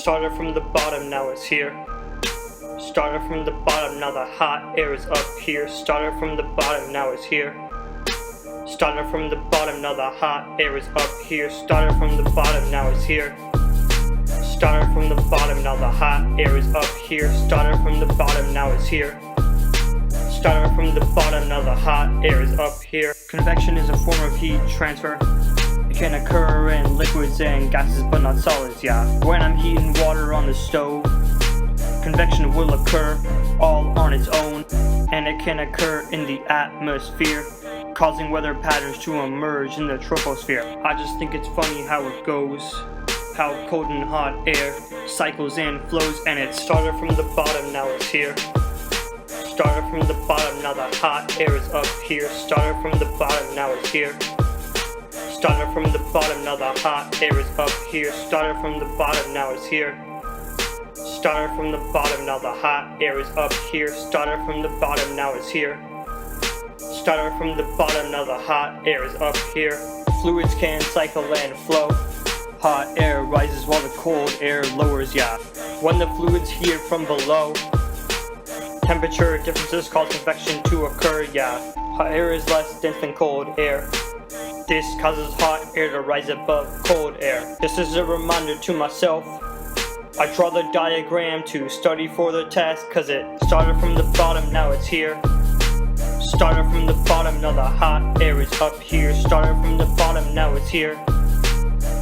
Started from the bottom, now it's here. Started from the bottom, now the hot air is up here. Started from the bottom, now it's here. Started from the bottom, now the hot air is up here. Started from the bottom, now it's here. Started from the bottom, now the hot air is up here. Started from the bottom, now it's here. Started from the bottom, now the hot air is up here. Convection is a form of heat transfer. It can occur in liquids and gases, but not solids, yeah. When I'm heating water on the stove, convection will occur all on its own, and it can occur in the atmosphere, causing weather patterns to emerge in the troposphere. I just think it's funny how it goes, how cold and hot air cycles and flows, and it started from the bottom, now it's here. Started from the bottom, now the hot air is up here. Started from the bottom, now it's here. Started from the bottom, now the hot air is up here. Started from the bottom, now it's here. Started from the bottom, now the hot air is up here. Started from the bottom, now it's here. Started from the bottom, now the hot air is up here. Fluids can cycle and flow. Hot air rises while the cold air lowers, yeah. When the fluids heat from below, temperature differences cause convection to occur, yeah. Hot air is less dense than cold air. This causes hot air to rise above cold air. This is a reminder to myself. I draw the diagram to study for the test, cause it started from the bottom, now it's here. Started from the bottom, now the hot air is up here. Started from the bottom, now it's here.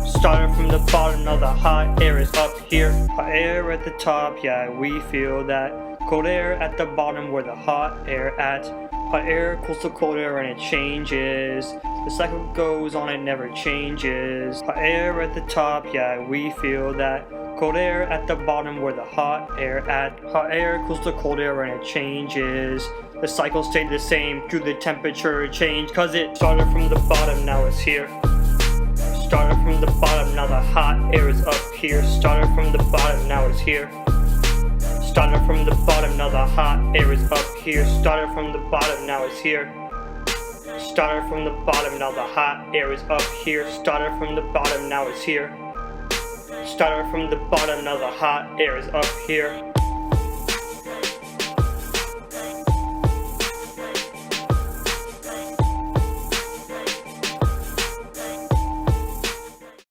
Started from the bottom, now the hot air is up here. Hot air at the top, yeah, we feel that. Cold air at the bottom, where the hot air at. Hot air cools the cold air and it changes. The cycle goes on, it never changes. Hot air at the top, yeah, we feel that. Cold air at the bottom, where the hot air at. Hot air cools the cold air and it changes. The cycle stayed the same through the temperature change, cause it started from the bottom, now it's here. Started from the bottom, now the hot air is up here. Started from the bottom, now it's here. Started from the bottom, now the hot air is up here. Started from the bottom, now it's here. Started from the bottom, now the hot air is up here. Started from the bottom, now it's here. Started from the bottom, now the hot air is up here.